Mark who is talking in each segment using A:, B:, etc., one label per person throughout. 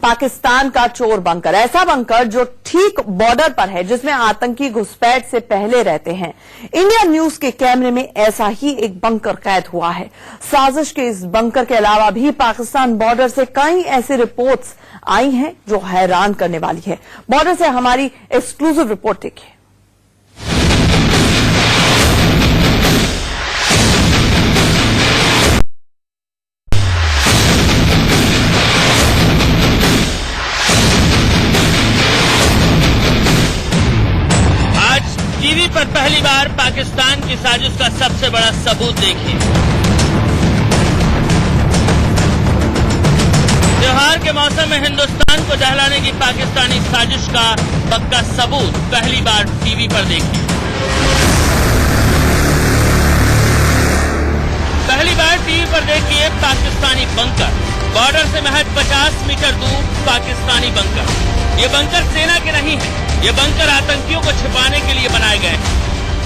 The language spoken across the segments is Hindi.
A: पाकिस्तान का चोर बंकर, ऐसा बंकर जो ठीक बॉर्डर पर है, जिसमें आतंकी घुसपैठ से पहले रहते हैं। इंडिया न्यूज के कैमरे में ऐसा ही एक बंकर कैद हुआ है। साजिश के इस बंकर के अलावा भी पाकिस्तान बॉर्डर से कई ऐसी रिपोर्ट्स आई हैं जो हैरान करने वाली है। बॉर्डर से हमारी एक्सक्लूसिव रिपोर्ट देखिए।
B: टीवी पर पहली बार पाकिस्तान की साजिश का सबसे बड़ा सबूत देखिए। त्योहार के मौसम में हिंदुस्तान को दहलाने की पाकिस्तानी साजिश का पक्का सबूत पहली बार टीवी पर देखिए। पहली बार टीवी पर देखिए पाकिस्तानी बंकर। बॉर्डर से महज 50 मीटर दूर पाकिस्तानी बंकर। ये बंकर सेना के नहीं है, ये बंकर आतंकियों को छिपाने के लिए बनाए गए हैं।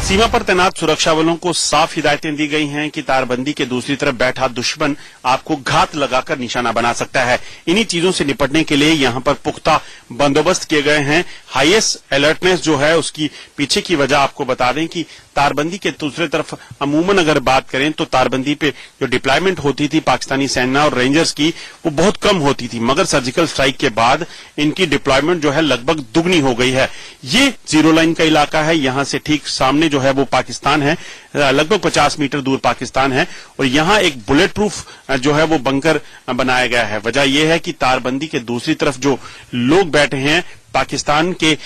C: सीमा पर तैनात सुरक्षा बलों को साफ हिदायतें दी गई हैं कि तारबंदी के दूसरी तरफ बैठा दुश्मन आपको घात लगाकर निशाना बना सकता है। इन्हीं चीजों से निपटने के लिए यहां पर पुख्ता बंदोबस्त किए गए हैं। हाईएस्ट अलर्टनेस जो है उसकी पीछे की वजह आपको बता दें कि तारबंदी के दूसरे तरफ अमूमन अगर बात करें तो तारबंदी पे जो डिप्लॉयमेंट होती थी पाकिस्तानी सेना और रेंजर्स की, वो बहुत कम होती थी, मगर सर्जिकल स्ट्राइक के बाद इनकी डिप्लॉयमेंट जो है लगभग दुगनी हो गई है। ये जीरो लाइन का इलाका है, यहां से ठीक सामने जो है वो पाकिस्तान है, लगभग 50 मीटर दूर पाकिस्तान है, और यहां एक बुलेट प्रूफ जो है वो बंकर बनाया गया है। वजह यह है कि तारबंदी के दूसरी तरफ जो लोग बैठे हैं, पाकिस्तान के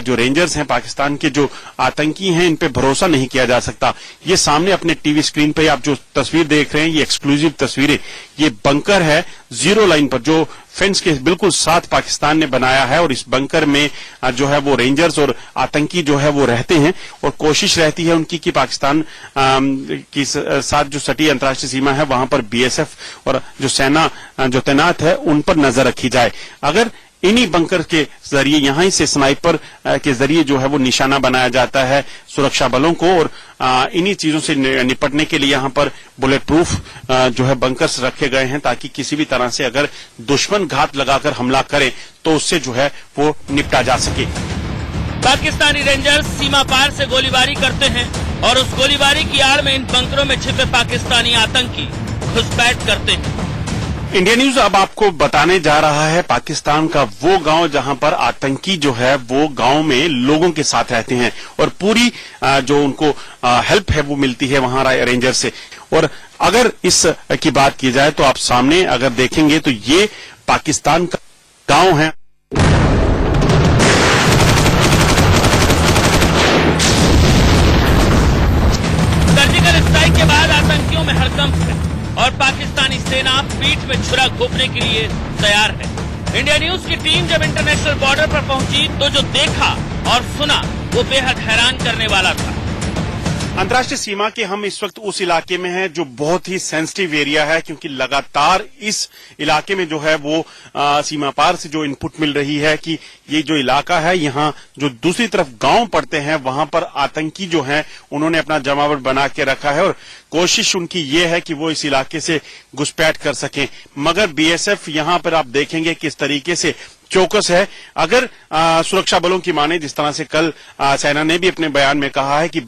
C: जो रेंजर्स हैं, पाकिस्तान के जो आतंकी हैं, इन पे भरोसा नहीं किया जा सकता। ये सामने अपने टीवी स्क्रीन पे आप जो तस्वीर देख रहे हैं, ये एक्सक्लूसिव तस्वीरें, ये बंकर है जीरो लाइन पर जो फेंस के बिल्कुल साथ पाकिस्तान ने बनाया है, और इस बंकर में जो है वो रेंजर्स और आतंकी जो है वो रहते हैं, और कोशिश रहती है उनकी कि पाकिस्तान की साथ जो सटी अंतर्राष्ट्रीय सीमा है वहां पर बीएसएफ और जो सेना जो तैनात है उन पर नजर रखी जाए। अगर इन्हीं बंकर के जरिए यहां से स्नाइपर के जरिए जो है वो निशाना बनाया जाता है सुरक्षा बलों को, और इन्हीं चीजों से निपटने के लिए यहां पर बुलेट प्रूफ जो है बंकर्स रखे गए हैं, ताकि किसी भी तरह से अगर दुश्मन घात लगाकर हमला करे तो उससे जो है वो निपटा जा सके।
B: पाकिस्तानी रेंजर्स सीमा पार से गोलीबारी करते हैं, और उस गोलीबारी की आड़ में इन बंकरों में छिपे पाकिस्तानी आतंकी घुसपैठ करते हैं।
C: इंडिया न्यूज अब आपको बताने जा रहा है पाकिस्तान का वो गांव जहां पर आतंकी जो है वो गांव में लोगों के साथ रहते हैं, और पूरी जो उनको हेल्प है वो मिलती है वहां रेंजर से। और अगर इस की बात की जाए तो आप सामने अगर देखेंगे तो ये पाकिस्तान का गांव है।
B: सर्जिकल स्ट्राइक के बाद आतंकियों में हड़कंप है, और पाकिस्तानी सेना पीठ में छुरा घोंपने के लिए तैयार है। इंडिया न्यूज की टीम जब इंटरनेशनल बॉर्डर पर पहुंची तो जो देखा और सुना वो बेहद हैरान करने वाला था।
C: अंतर्राष्ट्रीय सीमा के हम इस वक्त उस इलाके में हैं जो बहुत ही सेंसिटिव एरिया है, क्योंकि लगातार इस इलाके में जो है वो सीमा पार से जो इनपुट मिल रही है कि ये जो इलाका है, यहाँ जो दूसरी तरफ गांव पड़ते हैं वहां पर आतंकी जो हैं उन्होंने अपना जमावट बना के रखा है, और कोशिश उनकी ये है कि वो इस इलाके से घुसपैठ कर सकें। मगर बीएसएफ यहां पर आप देखेंगे किस तरीके से चौकस है। अगर सुरक्षा बलों की माने, जिस तरह से कल सेना ने भी अपने बयान में कहा है कि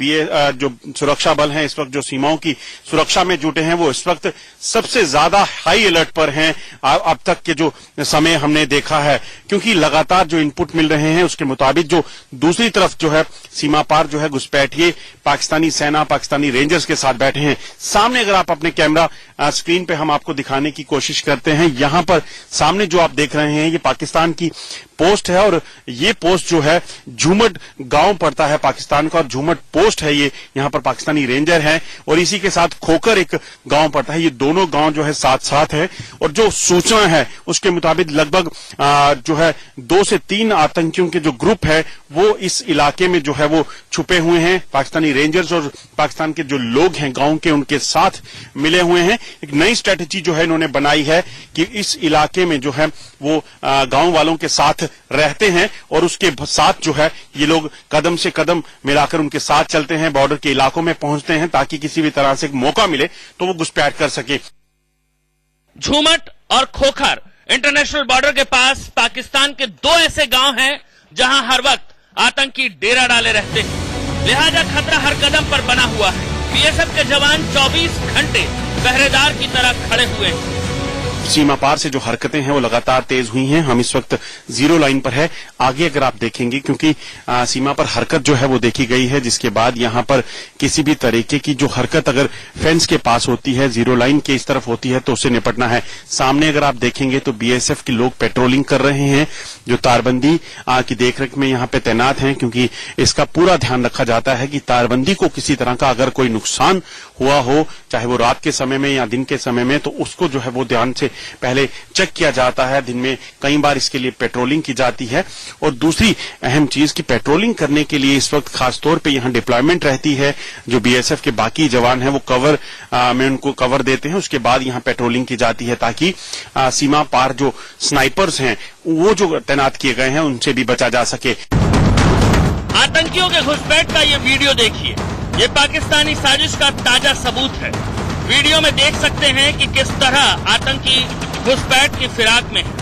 C: जो सुरक्षा बल हैं इस वक्त जो सीमाओं की सुरक्षा में जुटे हैं वो इस वक्त सबसे ज्यादा हाई अलर्ट पर हैं अब तक के जो समय हमने देखा है, क्योंकि लगातार जो इनपुट मिल रहे हैं उसके मुताबिक जो दूसरी तरफ जो है सीमा पार जो है घुसपैठिए पाकिस्तानी सेना पाकिस्तानी रेंजर्स के साथ बैठे हैं। सामने अगर आप अपने कैमरा स्क्रीन पे हम आपको दिखाने की कोशिश करते हैं, यहां पर सामने जो आप देख रहे हैं ये पाकिस्तान की पोस्ट है, और ये पोस्ट जो है झूमट गांव पड़ता है पाकिस्तान का, और झूमट पोस्ट है ये, यहाँ पर पाकिस्तानी रेंजर हैं, और इसी के साथ खोकर एक गांव पड़ता है। ये दोनों गांव जो है साथ साथ है, और जो सूचना है उसके मुताबिक लगभग जो है 2 से 3 आतंकियों के जो ग्रुप है वो इस इलाके में जो है वो छुपे हुए हैं। पाकिस्तानी रेंजर्स और पाकिस्तान के जो लोग हैं गांव के, उनके साथ मिले हुए हैं। एक नई स्ट्रेटेजी जो है इन्होंने बनाई है कि इस इलाके में जो है वो गांव वालों के साथ रहते हैं, और उसके साथ जो है ये लोग कदम से कदम मिलाकर उनके साथ चलते हैं, बॉर्डर के इलाकों में पहुंचते हैं, ताकि किसी भी तरह से मौका मिले तो वो घुसपैठ कर सके।
B: झूमट और खोखर इंटरनेशनल बॉर्डर के पास पाकिस्तान के 2 ऐसे गांव हैं जहां हर वक्त आतंकी डेरा डाले रहते हैं, लिहाजा खतरा हर कदम पर बना हुआ है। बीएसएफ के जवान 24 घंटे पहरेदार की तरह खड़े हुए हैं।
C: सीमा पार से जो हरकतें हैं वो लगातार तेज हुई हैं। हम इस वक्त जीरो लाइन पर है। आगे अगर आप देखेंगे, क्योंकि सीमा पर हरकत जो है वो देखी गई है, जिसके बाद यहां पर किसी भी तरीके की जो हरकत अगर फेंस के पास होती है, जीरो लाइन के इस तरफ होती है, तो उससे निपटना है। सामने अगर आप देखेंगे तो बीएसएफ के लोग पेट्रोलिंग कर रहे हैं, जो तारबंदी की देखरेख में यहां पे तैनात हैं, क्योंकि इसका पूरा ध्यान रखा जाता है कि तारबंदी को किसी तरह का अगर कोई नुकसान हुआ हो, चाहे वो रात के समय में या दिन के समय में, तो उसको जो है वो ध्यान से पहले चेक किया जाता है। दिन में कई बार इसके लिए पेट्रोलिंग की जाती है। और दूसरी अहम चीज कि पेट्रोलिंग करने के लिए इस वक्त खासतौर पे यहां डिप्लॉयमेंट रहती है। जो बीएसएफ के बाकी जवान हैं वो कवर में उनको कवर देते हैं, उसके बाद यहां पेट्रोलिंग की जाती है, ताकि सीमा पार जो स्नाइपर्स हैं वो जो तैनात किए गए हैं उनसे भी बचा जा सके।
B: आतंकियों के घुसपैठ का ये वीडियो देखिए, ये पाकिस्तानी साजिश का ताजा सबूत है। वीडियो में देख सकते हैं कि किस तरह आतंकी घुसपैठ की फिराक में है।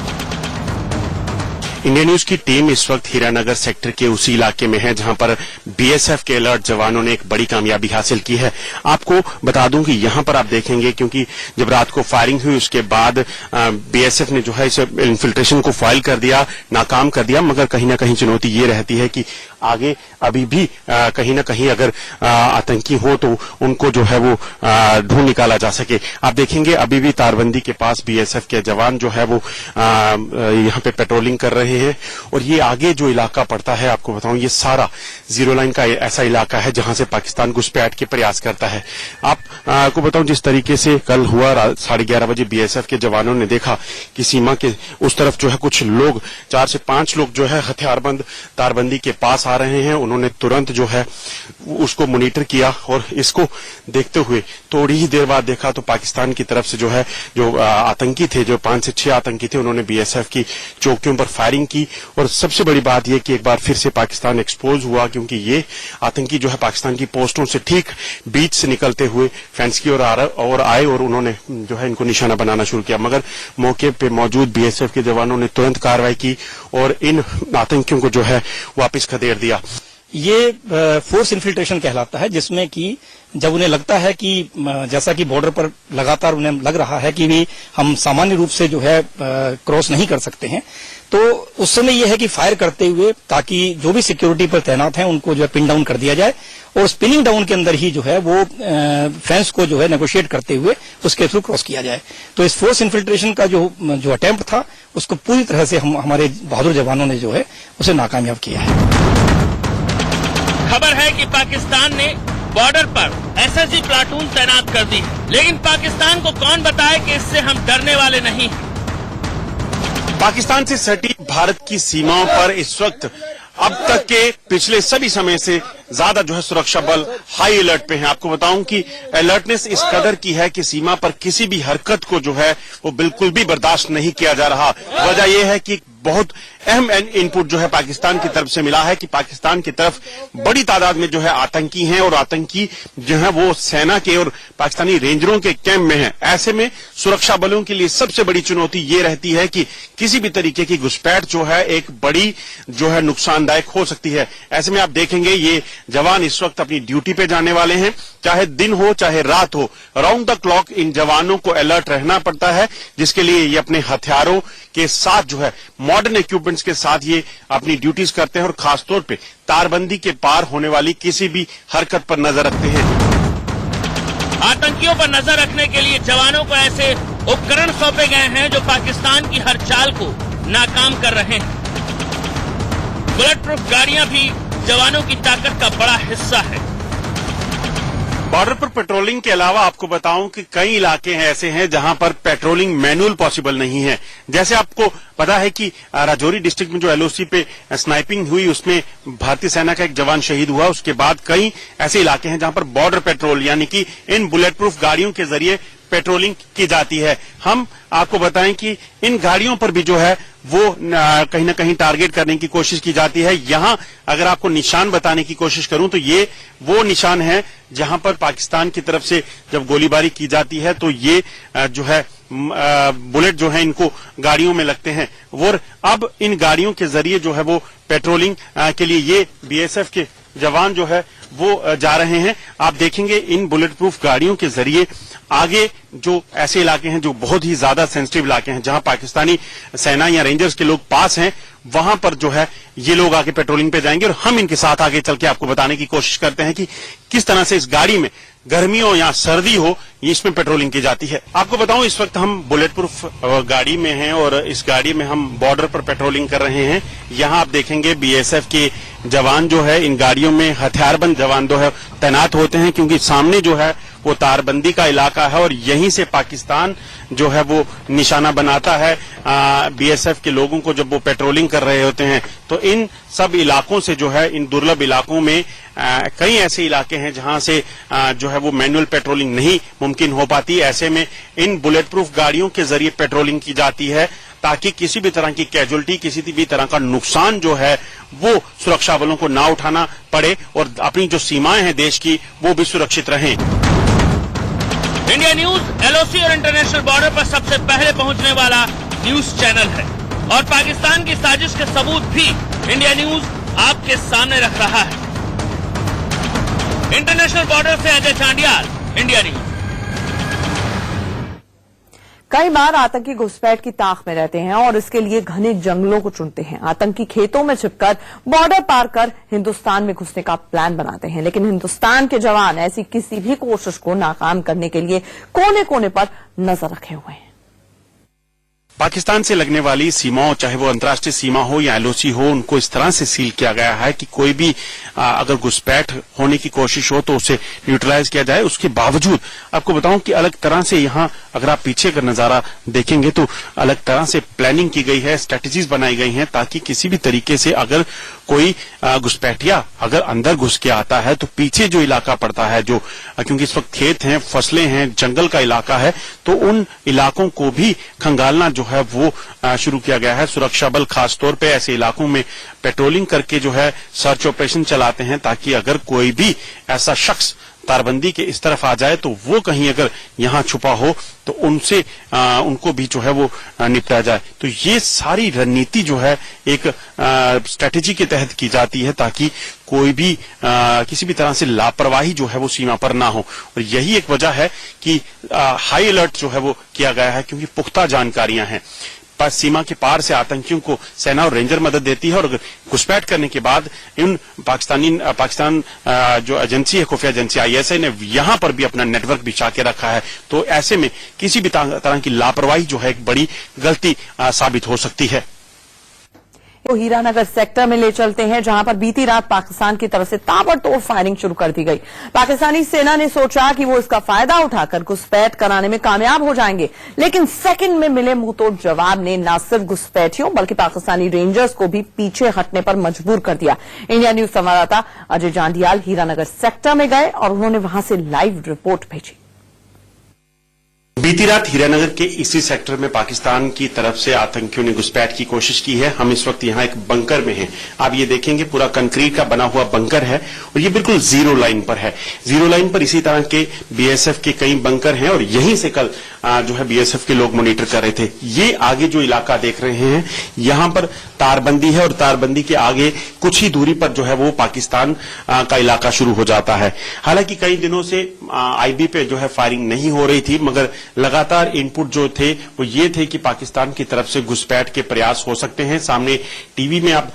C: इंडिया न्यूज की टीम इस वक्त हीरानगर सेक्टर के उसी इलाके में है जहां पर बीएसएफ के अलर्ट जवानों ने एक बड़ी कामयाबी हासिल की है। आपको बता दूं कि यहां पर आप देखेंगे, क्योंकि जब रात को फायरिंग हुई उसके बाद बीएसएफ ने जो है इस इन्फिल्ट्रेशन को फाइल कर दिया, नाकाम कर दिया, मगर कहीं ना कहीं चुनौती ये रहती है कि आगे अभी भी कहीं ना कहीं अगर आतंकी हो तो उनको जो है वो ढूंढ निकाला जा सके। आप देखेंगे अभी भी तारबंदी के पास बीएसएफ के जवान जो है वो यहाँ पे पेट्रोलिंग कर रहे हैं। और ये आगे जो इलाका पड़ता है, आपको बताऊं, ये सारा जीरो लाइन का ऐसा इलाका है जहां से पाकिस्तान घुसपैठ के प्रयास करता है। आपको बताऊं, जिस तरीके से कल हुआ 11:30 बजे बीएसएफ के जवानों ने देखा कि सीमा के उस तरफ जो है कुछ लोग, 4 से 5 लोग जो है हथियारबंद तारबंदी के पास आ रहे हैं। उन्होंने तुरंत जो है उसको मॉनिटर किया और इसको देखते हुए थोड़ी ही देर बाद देखा तो पाकिस्तान की तरफ से जो है जो आतंकी थे, जो 5 से 6 आतंकी थे, उन्होंने बीएसएफ की चौकियों पर फायरिंग की। और सबसे बड़ी बात यह कि एक बार फिर से पाकिस्तान एक्सपोज हुआ, क्योंकि ये आतंकी जो है पाकिस्तान की पोस्टों से ठीक बीच से निकलते हुए फेंस की ओर आए और उन्होंने जो है इनको निशाना बनाना शुरू किया। मगर मौके पे मौजूद बीएसएफ के जवानों ने तुरंत कार्रवाई की और इन आतंकियों को जो है वापस खदेड़ दिया।
D: ये फोर्स इन्फिल्ट्रेशन कहलाता है, जिसमें कि जब उन्हें लगता है कि जैसा कि बॉर्डर पर लगातार उन्हें लग रहा है कि भी हम सामान्य रूप से जो है क्रॉस नहीं कर सकते हैं, तो उस समय यह है कि फायर करते हुए, ताकि जो भी सिक्योरिटी पर तैनात हैं उनको जो है पिन डाउन कर दिया जाए और स्पिनिंग डाउन के अंदर ही जो है वो फेंस को जो है नेगोशिएट करते हुए उसके थ्रू क्रॉस किया जाए। तो इस फोर्स इन्फिल्ट्रेशन का जो अटेम्प्ट था उसको पूरी तरह से हमारे बहादुर जवानों ने जो है उसे नाकामयाब किया है।
B: खबर है कि पाकिस्तान ने बॉर्डर पर एसएसजी प्लाटून तैनात कर दी है, लेकिन पाकिस्तान को कौन बताए कि इससे हम डरने वाले नहीं हैं।
C: पाकिस्तान से सटी भारत की सीमाओं पर इस वक्त अब तक के पिछले सभी समय से ज्यादा जो है सुरक्षा बल हाई अलर्ट पे हैं। आपको बताऊं कि अलर्टनेस इस कदर की है कि सीमा पर किसी भी हरकत को जो है वो बिल्कुल भी बर्दाश्त नहीं किया जा रहा। वजह यह है कि बहुत अहम इनपुट जो है पाकिस्तान की तरफ से मिला है कि पाकिस्तान की तरफ बड़ी तादाद में जो है आतंकी हैं और आतंकी जो है वो सेना के और पाकिस्तानी रेंजरों के कैंप में हैं। ऐसे में सुरक्षा बलों के लिए सबसे बड़ी चुनौती ये रहती है कि किसी भी तरीके की घुसपैठ जो है एक बड़ी जो है नुकसानदायक हो सकती है। ऐसे में आप देखेंगे ये जवान इस वक्त अपनी ड्यूटी पे जाने वाले हैं, चाहे दिन हो चाहे रात हो, राउंड द क्लॉक इन जवानों को अलर्ट रहना पड़ता है, जिसके लिए ये अपने हथियारों के साथ जो है मॉडर्न इक्विपमेंट्स के साथ ये अपनी ड्यूटीज करते हैं और खासतौर पे तारबंदी के पार होने वाली किसी भी हरकत पर नजर रखते हैं।
B: आतंकियों पर नजर रखने के लिए जवानों को ऐसे उपकरण सौंपे गए हैं जो पाकिस्तान की हर चाल को नाकाम कर रहे हैं। बुलेट प्रूफ गाड़ियां भी जवानों की ताकत का बड़ा हिस्सा है।
C: बॉर्डर पर पेट्रोलिंग के अलावा आपको बताऊं कि कई इलाके ऐसे हैं जहां पर पेट्रोलिंग मैनुअल पॉसिबल नहीं है। जैसे आपको पता है कि राजौरी डिस्ट्रिक्ट में जो एलओसी पे स्नाइपिंग हुई उसमें भारतीय सेना का एक जवान शहीद हुआ। उसके बाद कई ऐसे इलाके हैं जहां पर बॉर्डर पेट्रोल यानी कि इन बुलेट प्रूफ गाड़ियों के जरिए पेट्रोलिंग की जाती है। हम आपको बताएं कि इन गाड़ियों पर भी जो है वो कहीं ना कहीं टारगेट करने की कोशिश की जाती है। यहां अगर आपको निशान बताने की कोशिश करूं तो ये वो निशान है जहां पर पाकिस्तान की तरफ से जब गोलीबारी की जाती है तो ये जो है बुलेट जो है इनको गाड़ियों में लगते हैं और अब इन गाड़ियों के जरिए जो है वो पेट्रोलिंग के लिए ये बीएसएफ के जवान जो है वो जा रहे हैं। आप देखेंगे इन बुलेट प्रूफ गाड़ियों के जरिए आगे जो ऐसे इलाके हैं जो बहुत ही ज्यादा सेंसिटिव इलाके हैं जहां पाकिस्तानी सेना या रेंजर्स के लोग पास हैं वहां पर जो है ये लोग आगे पेट्रोलिंग पे जाएंगे और हम इनके साथ आगे चल के आपको बताने की कोशिश करते हैं कि किस तरह से इस गाड़ी में गर्मी हो या सर्दी हो इसमें पेट्रोलिंग की जाती है। आपको बताऊं इस वक्त हम बुलेट प्रूफ गाड़ी में हैं और इस गाड़ी में हम बॉर्डर पर पेट्रोलिंग कर रहे हैं। यहां आप देखेंगे बीएसएफ के जवान जो है इन गाड़ियों में हथियारबंद जवान जो है तैनात होते हैं क्योंकि सामने जो है वो तारबंदी का इलाका है और यहीं से पाकिस्तान जो है वो निशाना बनाता है बीएसएफ के लोगों को जब वो पेट्रोलिंग कर रहे होते हैं। तो इन सब इलाकों से जो है इन दुर्लभ इलाकों में कई ऐसे इलाके हैं जहां से जो है वो मैनुअल पेट्रोलिंग नहीं मुमकिन हो पाती। ऐसे में इन बुलेट प्रूफ गाड़ियों के जरिए पेट्रोलिंग की जाती है ताकि किसी भी तरह की कैजुअल्टी किसी भी तरह का नुकसान जो है वो सुरक्षा बलों को ना उठाना पड़े और अपनी जो सीमाएं हैं देश की वो भी सुरक्षित रहें।
B: इंडिया न्यूज एलओसी और इंटरनेशनल बॉर्डर पर सबसे पहले पहुंचने वाला न्यूज चैनल है और पाकिस्तान की साजिश के सबूत भी इंडिया न्यूज आपके सामने रख रहा है। इंटरनेशनल बॉर्डर से अजय चांडियाल, इंडिया न्यूज।
A: कई बार आतंकी घुसपैठ की ताक में रहते हैं और इसके लिए घने जंगलों को चुनते हैं। आतंकी खेतों में छिपकर बॉर्डर पार कर हिंदुस्तान में घुसने का प्लान बनाते हैं, लेकिन हिंदुस्तान के जवान ऐसी किसी भी कोशिश को नाकाम करने के लिए कोने कोने पर नजर रखे हुए हैं।
C: पाकिस्तान से लगने वाली सीमाओं चाहे वो अंतर्राष्ट्रीय सीमा हो या एलओसी हो उनको इस तरह से सील किया गया है कि कोई भी अगर घुसपैठ होने की कोशिश हो तो उसे न्यूट्रलाइज किया जाए। उसके बावजूद आपको बताऊं कि अलग तरह से यहाँ अगर आप पीछे का नजारा देखेंगे तो अलग तरह से प्लानिंग की गई है, स्ट्रेटेजीज बनाई गई हैं ताकि किसी भी तरीके से अगर कोई घुसपैठिया अगर अंदर घुस के आता है तो पीछे जो इलाका पड़ता है जो क्योंकि इस वक्त खेत हैं, फसलें हैं, जंगल का इलाका है तो उन इलाकों को भी खंगालना जो है वो शुरू किया गया है। सुरक्षा बल खासतौर पे ऐसे इलाकों में पेट्रोलिंग करके जो है सर्च ऑपरेशन चलाते हैं ताकि अगर कोई भी ऐसा शख्स तारबंदी के इस तरफ आ जाए तो वो कहीं अगर यहां छुपा हो तो उनसे उनको भी जो है वो निपटा जाए। तो ये सारी रणनीति जो है एक स्ट्रेटेजी के तहत की जाती है ताकि कोई भी किसी भी तरह से लापरवाही जो है वो सीमा पर ना हो और यही एक वजह है कि हाई अलर्ट जो है वो किया गया है क्योंकि पुख्ता जानकारियां हैं। सीमा के पार से आतंकियों को सेना और रेंजर मदद देती है और घुसपैठ करने के बाद इन पाकिस्तान जो एजेंसी है खुफिया एजेंसी आईएसआई ने यहां पर भी अपना नेटवर्क बिछा के रखा है। तो ऐसे में किसी भी तरह की लापरवाही जो है एक बड़ी गलती साबित हो सकती है।
A: तो हीरानगर सेक्टर में ले चलते हैं जहां पर बीती रात पाकिस्तान की तरफ से ताबड़तोड़ फायरिंग शुरू कर दी गई। पाकिस्तानी सेना ने सोचा कि वो इसका फायदा उठाकर घुसपैठ कराने में कामयाब हो जाएंगे, लेकिन सेकंड में मिले मुंहतोड़ जवाब ने न सिर्फ घुसपैठियों बल्कि पाकिस्तानी रेंजर्स को भी पीछे हटने पर मजबूर कर दिया। इंडिया न्यूज संवाददाता अजय चांडियाल हीरानगर सेक्टर में गए और उन्होंने वहां से लाइव रिपोर्ट भेजी।
C: बीती रात हीरानगर के इसी सेक्टर में पाकिस्तान की तरफ से आतंकियों ने घुसपैठ की कोशिश की है। हम इस वक्त यहाँ एक बंकर में हैं। आप ये देखेंगे पूरा कंक्रीट का बना हुआ बंकर है और ये बिल्कुल जीरो लाइन पर है। जीरो लाइन पर इसी तरह के बीएसएफ के कई बंकर हैं और यहीं से कल जो है बीएसएफ के लोग मॉनिटर कर रहे थे। ये आगे जो इलाका देख रहे हैं यहाँ पर तारबंदी है और तारबंदी के आगे कुछ ही दूरी पर जो है वो पाकिस्तान का इलाका शुरू हो जाता है। हालांकि कई दिनों से आईबी पे जो है फायरिंग नहीं हो रही थी मगर लगातार इनपुट जो थे वो ये थे कि पाकिस्तान की तरफ से घुसपैठ के प्रयास हो सकते हैं। सामने टीवी में आप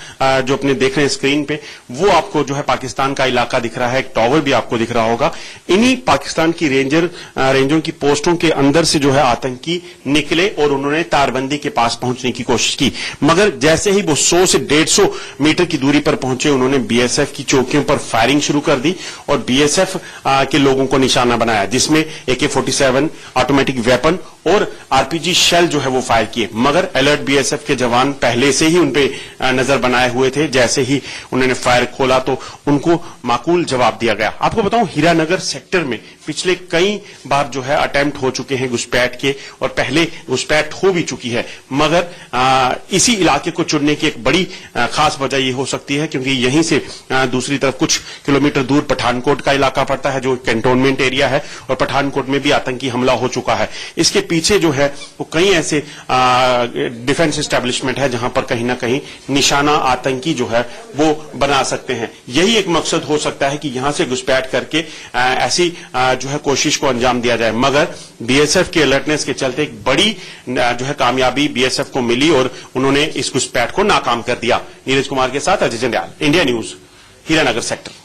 C: जो अपने देख रहे हैं स्क्रीन पे वो आपको जो है पाकिस्तान का इलाका दिख रहा है, एक टावर भी आपको दिख रहा होगा। इन्हीं पाकिस्तान की रेंजरों की पोस्टों के अंदर से जो है आतंकी निकले और उन्होंने तारबंदी के पास पहुंचने की कोशिश की मगर जैसे ही वो 100 से 150 मीटर की दूरी पर पहुंचे उन्होंने बीएसएफ की चौकियों पर फायरिंग शुरू कर दी और बीएसएफ के लोगों को निशाना बनाया जिसमें AK-47 ऑटोमेटिक वेपन और आरपीजी शेल जो है वो फायर किए, मगर अलर्ट बीएसएफ के जवान पहले से ही उनपे नजर बनाए हुए थे। जैसे ही उन्होंने फायर खोला तो उनको माकूल जवाब दिया गया। आपको बताऊं, हीरानगर सेक्टर में पिछले कई बार जो है अटेम्प्ट हो चुके हैं घुसपैठ के, और पहले घुसपैठ हो भी चुकी है, मगर इसी इलाके को चुनने की एक बड़ी खास वजह ये हो सकती है क्योंकि यहीं से दूसरी तरफ कुछ किलोमीटर दूर पठानकोट का इलाका पड़ता है जो कैंटोनमेंट एरिया है, और पठानकोट में भी आतंकी हमला हो चुका है। इसके पीछे जो है वो कई ऐसे डिफेंस एस्टेब्लिशमेंट है जहां पर कहीं ना कहीं निशाना आतंकी जो है वो बना सकते हैं। यही एक मकसद हो सकता है कि यहां से घुसपैठ करके ऐसी जो है कोशिश को अंजाम दिया जाए, मगर बीएसएफ के अलर्टनेस के चलते एक बड़ी जो है कामयाबी बीएसएफ को मिली और उन्होंने इस घुसपैठ को नाकाम कर दिया। नीरज कुमार के साथ Ajay Jandial, India news, Hiranagar sector.